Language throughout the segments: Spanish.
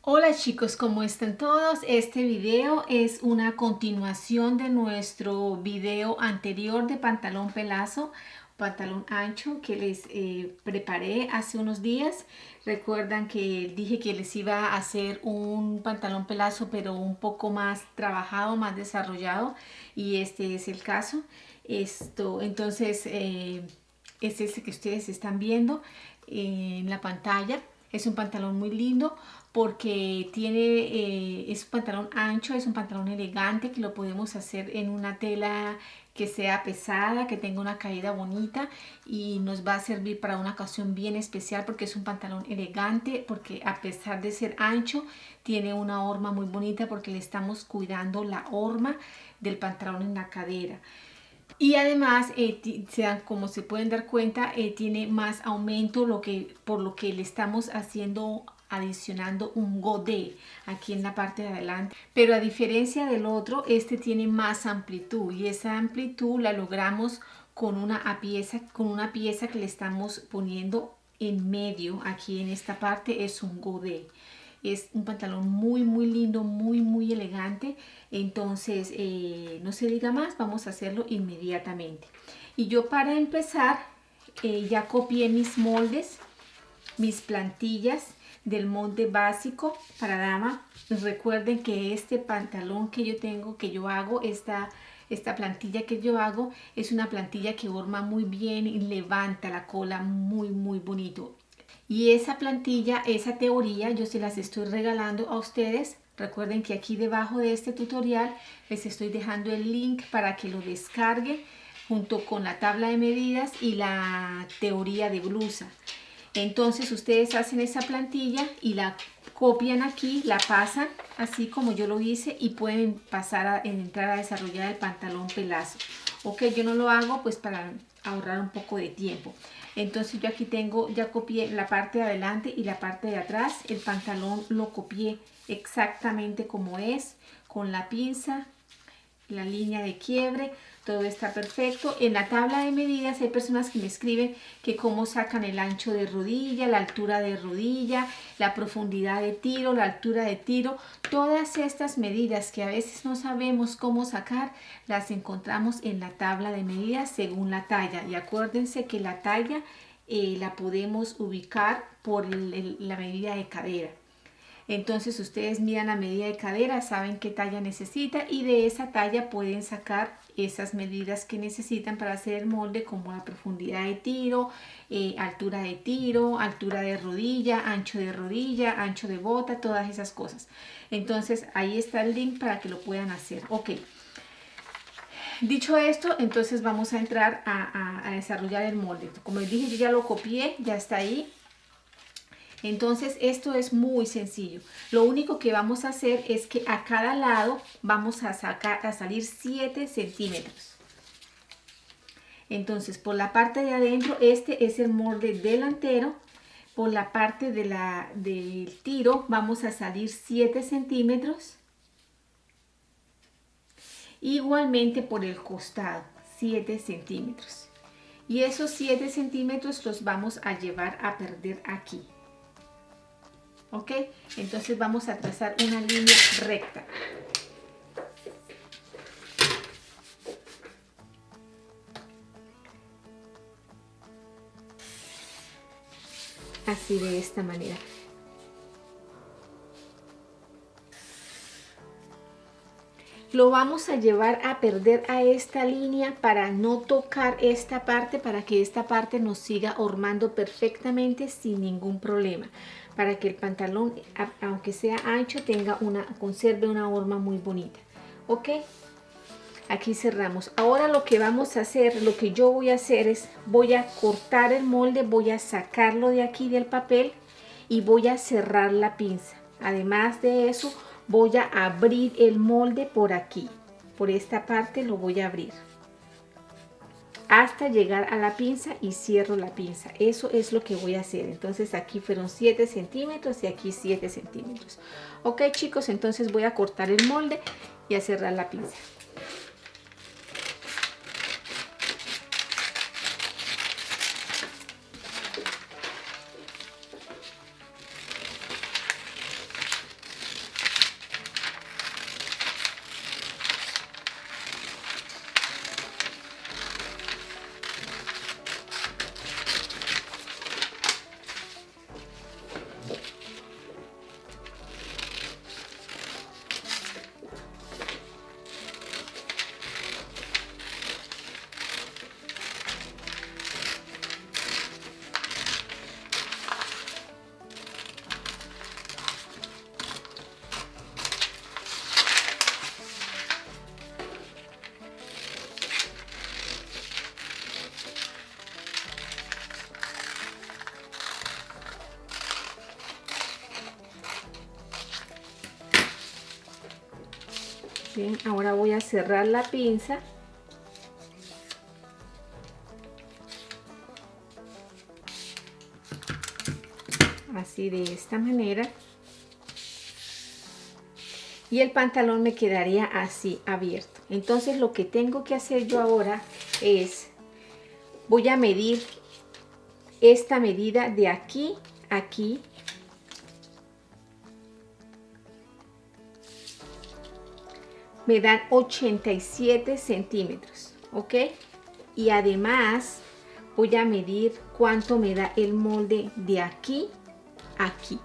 Hola chicos, ¿cómo están todos? Este video es una continuación de nuestro video anterior de pantalón pelazo, pantalón ancho que les preparé hace unos días. Recuerdan que dije que les iba a hacer un pantalón pelazo pero un poco más trabajado, más desarrollado, y este es el caso. Entonces es ese que ustedes están viendo en la pantalla. Es un pantalón muy lindo porque es un pantalón ancho, es un pantalón elegante que lo podemos hacer en una tela que sea pesada, que tenga una caída bonita, y nos va a servir para una ocasión bien especial porque es un pantalón elegante, porque a pesar de ser ancho tiene una horma muy bonita porque le estamos cuidando la horma del pantalón en la cadera. Y además, como se pueden dar cuenta, tiene más aumento, por lo que le estamos adicionando un godet aquí en la parte de adelante. Pero a diferencia del otro, este tiene más amplitud, y esa amplitud la logramos con una pieza que le estamos poniendo en medio. Aquí en esta parte es un godet. Es un pantalón muy lindo, muy elegante. Entonces no se diga más, vamos a hacerlo inmediatamente. Y yo, para empezar, ya copié mis moldes, mis plantillas del molde básico para dama. Recuerden que este pantalón que yo hago, esta plantilla que yo hago, es una plantilla que horma muy bien y levanta la cola muy bonito. Y esa plantilla, esa teoría, yo se las estoy regalando a ustedes. Recuerden que aquí debajo de este tutorial les estoy dejando el link para que lo descarguen junto con la tabla de medidas y la teoría de blusa. Entonces ustedes hacen esa plantilla y la copian aquí, la pasan así como yo lo hice, y pueden pasar a entrar a desarrollar el pantalón pelazo. Ok, yo no lo hago pues para ahorrar un poco de tiempo. Entonces yo aquí ya copié la parte de adelante y la parte de atrás. El pantalón lo copié exactamente como es, con la pinza, la línea de quiebre, todo está perfecto. En la tabla de medidas hay personas que me escriben que cómo sacan el ancho de rodilla, la altura de rodilla, la profundidad de tiro, la altura de tiro. Todas estas medidas que a veces no sabemos cómo sacar, las encontramos en la tabla de medidas según la talla. Y acuérdense que la talla la podemos ubicar por la medida de cadera. Entonces ustedes miran la medida de cadera, saben qué talla necesita, y de esa talla pueden sacar esas medidas que necesitan para hacer el molde, como la profundidad de tiro, altura de rodilla, ancho de bota, todas esas cosas. Entonces ahí está el link para que lo puedan hacer. Ok. Dicho esto, entonces vamos a entrar a desarrollar el molde. Como les dije, yo ya lo copié, ya está ahí. Entonces esto es muy sencillo. Lo único que vamos a hacer es que a cada lado vamos a salir 7 centímetros. Entonces por la parte de adentro, este es el molde delantero. Por la parte del tiro vamos a salir 7 centímetros. Igualmente por el costado, 7 centímetros. Y esos 7 centímetros los vamos a llevar a perder aquí. ¿Ok? Entonces vamos a trazar una línea recta. Así, de esta manera. Lo vamos a llevar a perder a esta línea para no tocar esta parte, para que esta parte nos siga hormando perfectamente sin ningún problema, para que el pantalón, aunque sea ancho, conserve una horma muy bonita. ¿Ok? Aquí cerramos. Ahora lo que vamos a hacer, lo que yo voy a hacer es, voy a cortar el molde, voy a sacarlo de aquí del papel y voy a cerrar la pinza. Además de eso, voy a abrir el molde por aquí, por esta parte lo voy a abrir hasta llegar a la pinza y cierro la pinza. Eso es lo que voy a hacer. Entonces aquí fueron 7 centímetros y aquí 7 centímetros. Ok chicos, entonces voy a cortar el molde y a cerrar la pinza. Bien, ahora voy a cerrar la pinza. Así, de esta manera. Y el pantalón me quedaría así abierto. Entonces lo que tengo que hacer yo ahora es, voy a medir esta medida de aquí a aquí. Me dan 87 centímetros, ¿ok? Y además voy a medir cuánto me da el molde de aquí a aquí.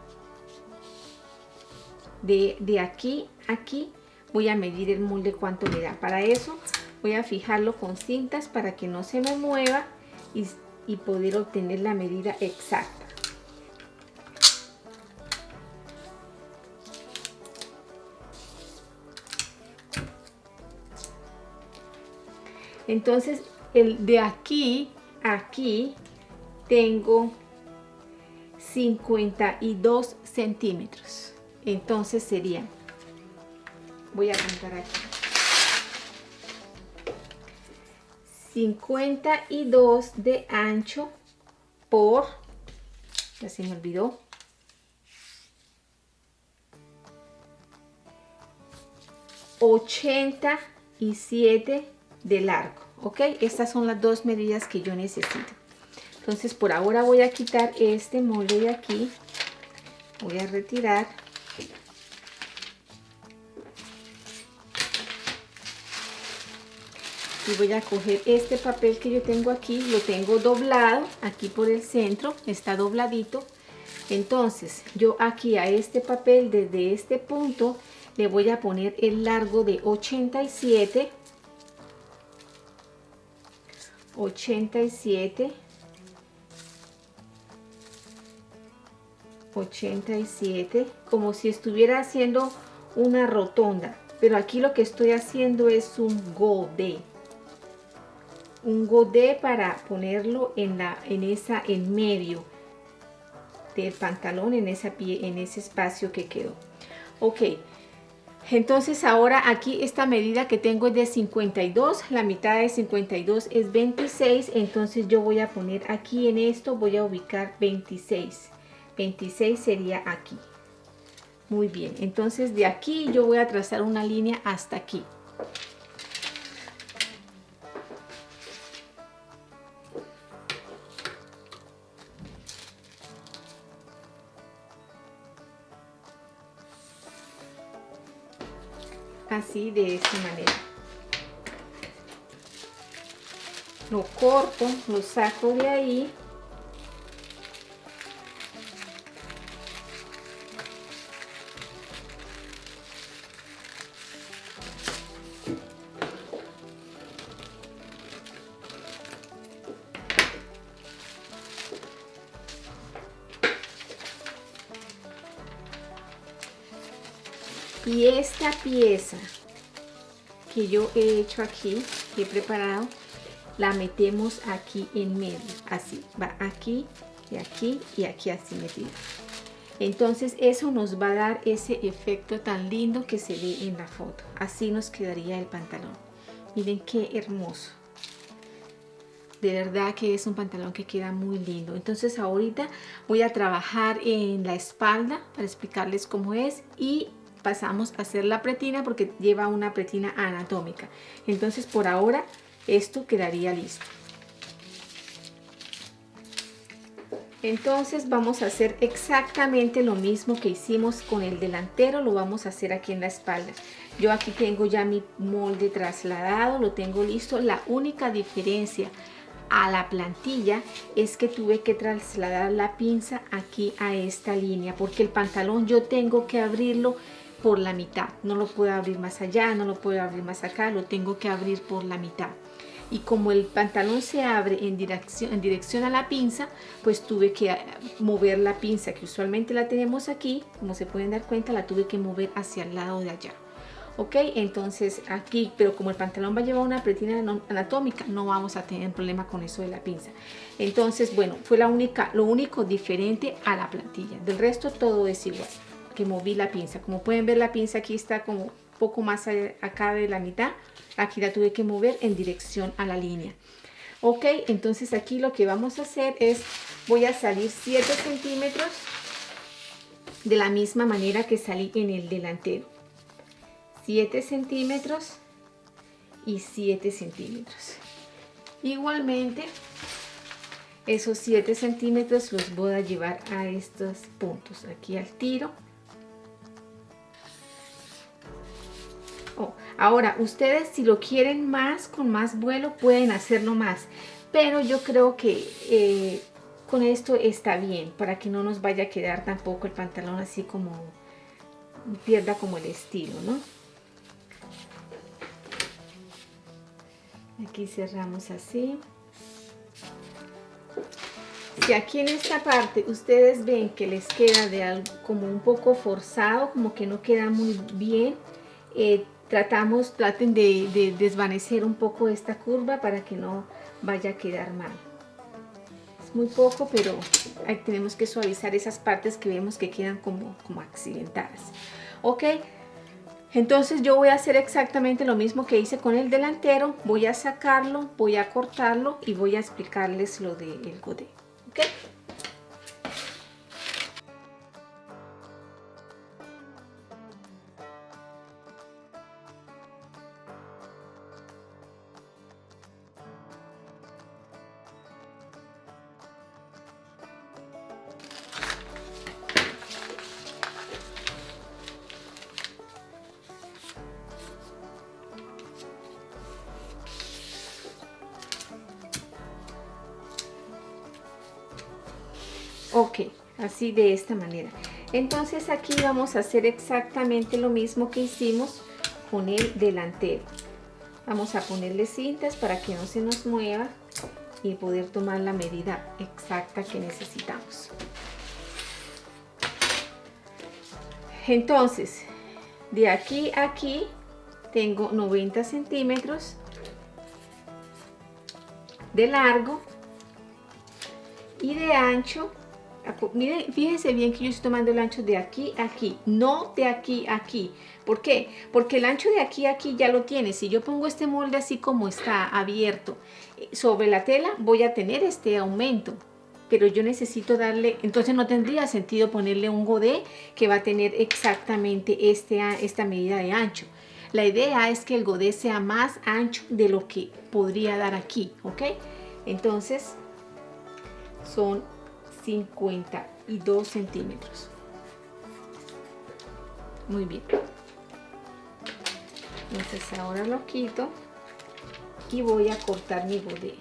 De aquí a aquí voy a medir el molde cuánto me da. Para eso voy a fijarlo con cintas para que no se me mueva y poder obtener la medida exacta. Entonces el de aquí a aquí tengo 52 centímetros. Entonces serían, voy a contar aquí, 52 de ancho por, ya se me olvidó, 87 de largo, ¿ok? Estas son las dos medidas que yo necesito. Entonces por ahora voy a quitar este molde de aquí, voy a retirar. Y voy a coger este papel que yo tengo aquí, lo tengo doblado, aquí por el centro, está dobladito. Entonces yo aquí a este papel, desde este punto, le voy a poner el largo de 87, como si estuviera haciendo una rotonda. Pero aquí lo que estoy haciendo es un godet. Un godet para ponerlo en medio del pantalón, en ese espacio que quedó. Ok, entonces ahora aquí esta medida que tengo es de 52, la mitad de 52 es 26, entonces yo voy a poner aquí en esto, voy a ubicar 26. 26 sería aquí. Muy bien, entonces de aquí yo voy a trazar una línea hasta aquí. Así, de esta manera. Lo corto, lo saco de ahí. Y esta pieza que yo he hecho aquí, que he preparado, la metemos aquí en medio, así, va aquí y aquí y aquí así metida. Entonces eso nos va a dar ese efecto tan lindo que se ve en la foto. Así nos quedaría el pantalón. Miren qué hermoso. De verdad que es un pantalón que queda muy lindo. Entonces ahorita voy a trabajar en la espalda para explicarles cómo es y pasamos a hacer la pretina porque lleva una pretina anatómica. Entonces por ahora esto quedaría listo. Entonces vamos a hacer exactamente lo mismo que hicimos con el delantero, lo vamos a hacer aquí en la espalda. Yo aquí tengo ya mi molde trasladado, lo tengo listo. La única diferencia a la plantilla es que tuve que trasladar la pinza aquí a esta línea porque el pantalón yo tengo que abrirlo por la mitad, no lo puedo abrir más allá, no lo puedo abrir más acá, lo tengo que abrir por la mitad. Y como el pantalón se abre en dirección a la pinza, pues tuve que mover la pinza, que usualmente la tenemos aquí, como se pueden dar cuenta, la tuve que mover hacia el lado de allá. Ok, entonces aquí, pero como el pantalón va a llevar una pretina anatómica, no vamos a tener problema con eso de la pinza. Entonces, bueno, fue lo único diferente a la plantilla. Del resto todo es igual, que moví la pinza. Como pueden ver, la pinza aquí está como poco más acá de la mitad. Aquí la tuve que mover en dirección a la línea. Ok, entonces aquí lo que vamos a hacer es, voy a salir 7 centímetros de la misma manera que salí en el delantero. 7 centímetros y 7 centímetros. Igualmente, esos 7 centímetros los voy a llevar a estos puntos, aquí al tiro. Ahora, ustedes si lo quieren más, con más vuelo, pueden hacerlo más. Pero yo creo que con esto está bien, para que no nos vaya a quedar tampoco el pantalón así como, pierda como el estilo, ¿no? Aquí cerramos así. Si aquí en esta parte ustedes ven que les queda de algo como un poco forzado, como que no queda muy bien, traten de desvanecer un poco esta curva para que no vaya a quedar mal. Es muy poco, pero ahí tenemos que suavizar esas partes que vemos que quedan como accidentadas. Ok, entonces yo voy a hacer exactamente lo mismo que hice con el delantero. Voy a sacarlo, voy a cortarlo y voy a explicarles lo del godet. Ok. Ok, así de esta manera. Entonces aquí vamos a hacer exactamente lo mismo que hicimos con el delantero. Vamos a ponerle cintas para que no se nos mueva y poder tomar la medida exacta que necesitamos. Entonces, de aquí a aquí tengo 90 centímetros de largo y de ancho. Miren, fíjense bien que yo estoy tomando el ancho de aquí a aquí, no de aquí a aquí. ¿Por qué? Porque el ancho de aquí a aquí ya lo tiene. Si yo pongo este molde así como está abierto sobre la tela, voy a tener este aumento. Pero yo necesito darle, entonces no tendría sentido ponerle un godet que va a tener exactamente esta medida de ancho. La idea es que el godet sea más ancho de lo que podría dar aquí, ¿ok? Entonces son 52 centímetros. Muy bien. Entonces ahora lo quito y voy a cortar mi godet.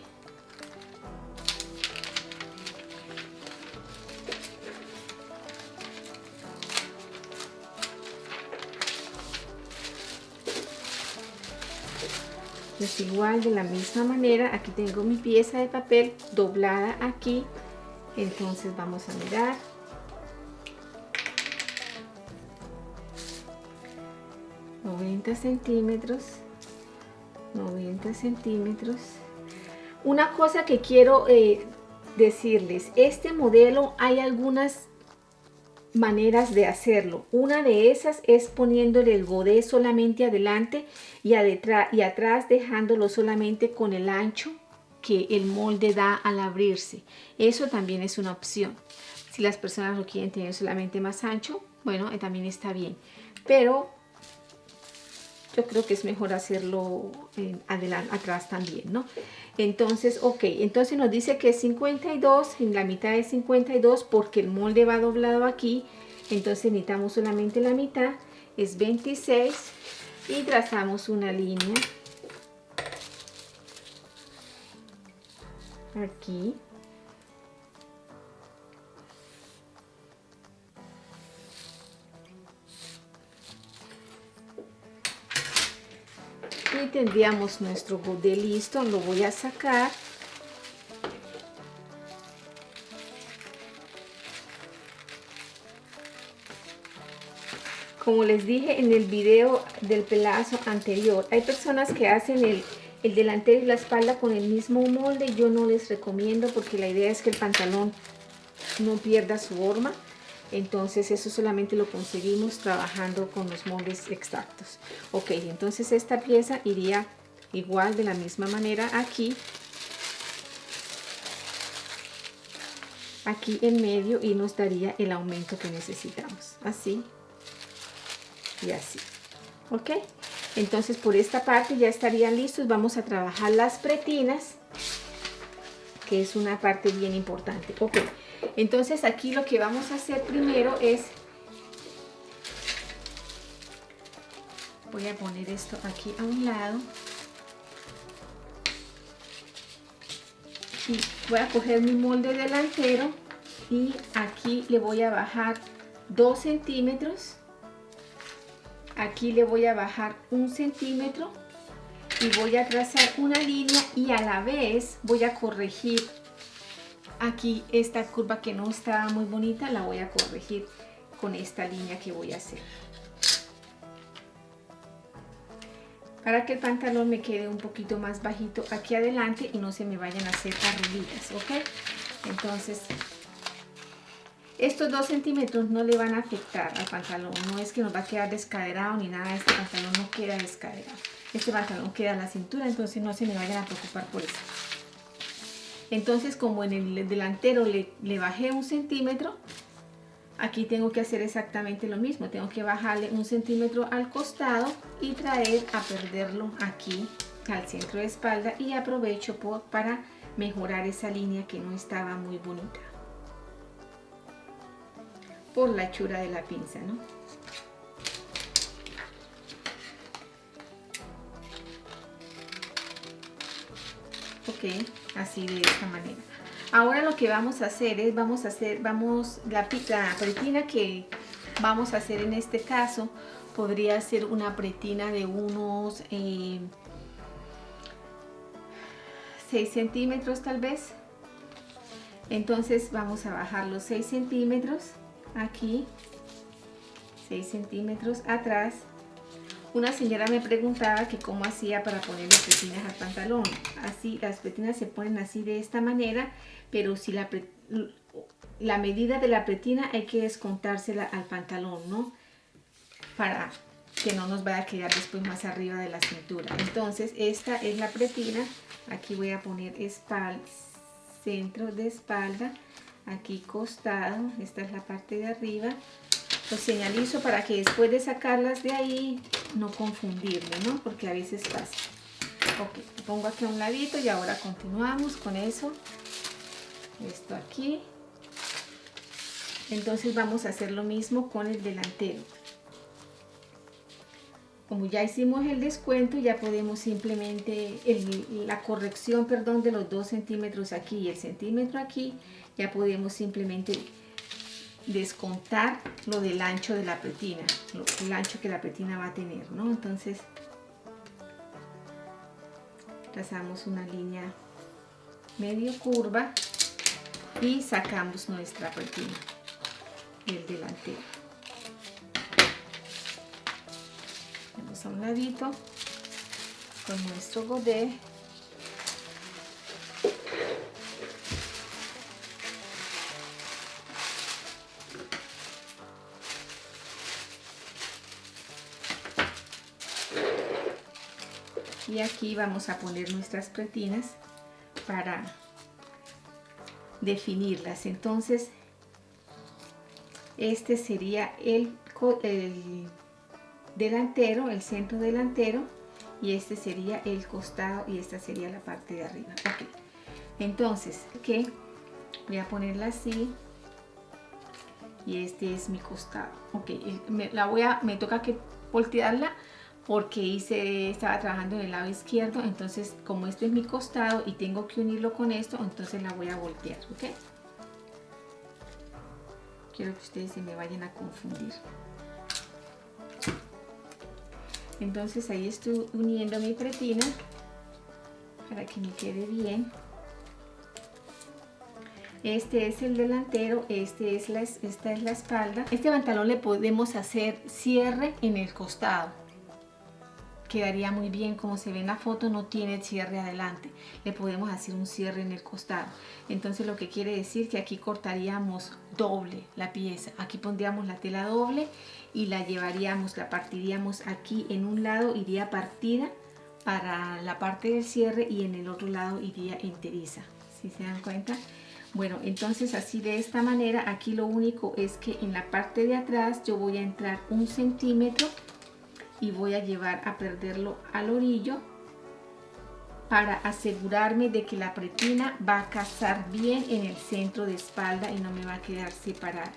Pues igual, de la misma manera, aquí tengo mi pieza de papel doblada aquí. Entonces vamos a mirar. $90 centímetros. 90 centímetros. Una cosa que quiero decirles, este modelo hay algunas maneras de hacerlo. Una de esas es poniéndole el godet solamente adelante y atrás dejándolo solamente con el ancho que el molde da al abrirse. Eso también es una opción. Si las personas lo quieren tener solamente más ancho, bueno, también está bien. Pero yo creo que es mejor hacerlo atrás también, ¿no? Entonces, ok, entonces nos dice que es 52, en la mitad de 52 porque el molde va doblado aquí. Entonces necesitamos solamente la mitad, es 26 y trazamos una línea aquí. Y tendríamos nuestro godet listo. Lo voy a sacar. Como les dije en el video del pelazo anterior, hay personas que hacen el delantero y la espalda con el mismo molde. Yo no les recomiendo porque la idea es que el pantalón no pierda su horma. Entonces eso solamente lo conseguimos trabajando con los moldes exactos. Ok, entonces esta pieza iría igual de la misma manera aquí en medio, y nos daría el aumento que necesitamos, así y así. Ok, entonces por esta parte ya estarían listos. Vamos a trabajar las pretinas, que es una parte bien importante. Ok, entonces aquí lo que vamos a hacer primero es, voy a poner esto aquí a un lado y voy a coger mi molde delantero y aquí le voy a bajar 2 centímetros, aquí le voy a bajar 1 centímetro y voy a trazar una línea, y a la vez voy a corregir aquí esta curva que no está muy bonita, la voy a corregir con esta línea que voy a hacer, para que el pantalón me quede un poquito más bajito aquí adelante y no se me vayan a hacer arruguitas. Ok, entonces estos 2 centímetros no le van a afectar al pantalón, no es que nos va a quedar descaderado ni nada. Este pantalón no queda descaderado, este pantalón queda a la cintura, entonces no se me vayan a preocupar por eso. Entonces, como en el delantero le bajé 1 centímetro, aquí tengo que hacer exactamente lo mismo. Tengo que bajarle 1 centímetro al costado y traer a perderlo aquí al centro de espalda, y aprovecho para mejorar esa línea que no estaba muy bonita por la hechura de la pinza, ¿no? Ok, así de esta manera. Ahora lo que vamos a hacer es, la pretina que vamos a hacer en este caso podría ser una pretina de unos 6 centímetros tal vez. Entonces vamos a bajar los 6 centímetros aquí, 6 centímetros atrás. Una señora me preguntaba que cómo hacía para ponerle pretinas al pantalón. Así, las pretinas se ponen así de esta manera, pero si la medida de la pretina hay que descontársela al pantalón, ¿no? Para que no nos vaya a quedar después más arriba de la cintura. Entonces esta es la pretina. Aquí voy a poner centro de espalda, aquí costado, esta es la parte de arriba. Lo señalizo para que después de sacarlas de ahí no confundirme, ¿no? Porque a veces pasa. Ok, lo pongo aquí a un ladito y ahora continuamos con eso. Esto aquí. Entonces vamos a hacer lo mismo con el delantero. Como ya hicimos el descuento, ya podemos simplemente, la corrección, perdón, de los 2 centímetros aquí y el centímetro aquí, ya podemos simplemente descontar lo del ancho de la pretina, el ancho que la pretina va a tener, ¿no? Entonces trazamos una línea medio curva y sacamos nuestra pretina del delantero. Vamos a un ladito con nuestro godet. Y aquí vamos a poner nuestras pretinas para definirlas. Entonces este sería el delantero, el centro delantero, y este sería el costado y esta sería la parte de arriba. Ok, entonces que voy a ponerla así y este es mi costado. Ok, me toca que voltearla porque estaba trabajando en el lado izquierdo. Entonces, como este es mi costado y tengo que unirlo con esto, entonces la voy a voltear. Ok, quiero que ustedes se me vayan a confundir. Entonces ahí estoy uniendo mi pretina para que me quede bien. Este es el delantero, esta es la espalda. Este pantalón le podemos hacer cierre en el costado. quedaría muy bien. Como se ve en la foto, no tiene cierre adelante, le podemos hacer un cierre en el costado. Entonces lo que quiere decir que aquí cortaríamos doble la pieza, aquí pondríamos la tela doble y la llevaríamos, la partiríamos aquí en un lado, iría partida para la parte del cierre y en el otro lado iría enteriza, ¿sí se dan cuenta? Bueno, entonces así de esta manera. Aquí lo único es que en la parte de atrás yo voy a entrar 1 centímetro y voy a llevar a perderlo al orillo para asegurarme de que la pretina va a casar bien en el centro de espalda y no me va a quedar separada.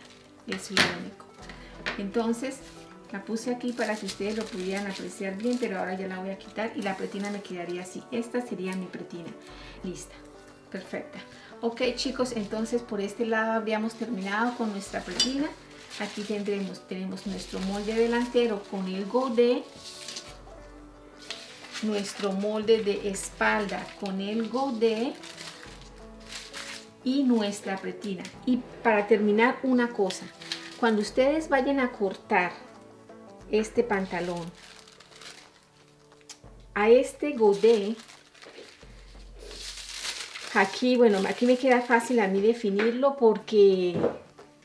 Es lo único. Entonces la puse aquí para que ustedes lo pudieran apreciar bien, pero ahora ya la voy a quitar y la pretina me quedaría así. Esta sería mi pretina. Lista. Perfecta. Ok, chicos, entonces por este lado habríamos terminado con nuestra pretina. Aquí tenemos nuestro molde delantero con el godet, nuestro molde de espalda con el godet y nuestra pretina. Y para terminar, una cosa: cuando ustedes vayan a cortar este pantalón, a este godet, aquí, bueno, aquí me queda fácil a mí definirlo porque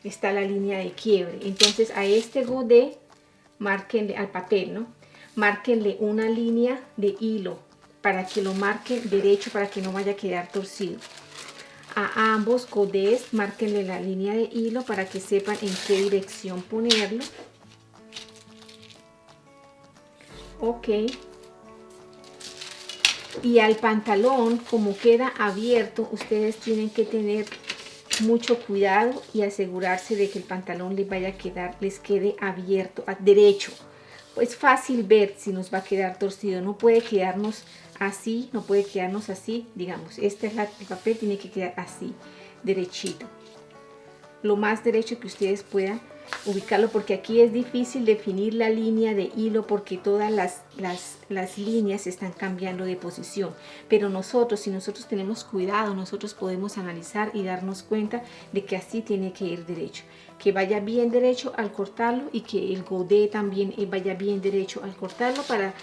está la línea de quiebre. Entonces a este godet, márquenle al papel, ¿no? Márquenle una línea de hilo para que lo marquen derecho, para que no vaya a quedar torcido. A ambos godets márquenle la línea de hilo para que sepan en qué dirección ponerlo. Ok. Y al pantalón, como queda abierto, ustedes tienen que tener mucho cuidado y asegurarse de que el pantalón les quede abierto, derecho. Pues fácil ver si nos va a quedar torcido, no puede quedarnos así, no puede quedarnos así, digamos, este es el papel, tiene que quedar así, derechito, lo más derecho que ustedes puedan ubicarlo, porque aquí es difícil definir la línea de hilo porque todas las líneas están cambiando de posición, pero si nosotros tenemos cuidado, nosotros podemos analizar y darnos cuenta de que así tiene que ir derecho, que vaya bien derecho al cortarlo y que el godet también vaya bien derecho al cortarlo para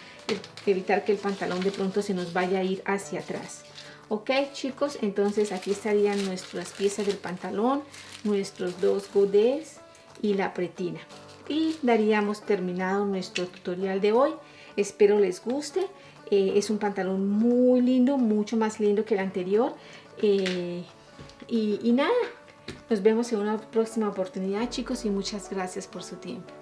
evitar que el pantalón de pronto se nos vaya a ir hacia atrás. Ok, chicos, entonces aquí estarían nuestras piezas del pantalón, nuestros dos godets y la pretina, y daríamos terminado nuestro tutorial de hoy. Espero les guste. Es un pantalón muy lindo, mucho más lindo que el anterior, y nada, nos vemos en una próxima oportunidad, chicos, y muchas gracias por su tiempo.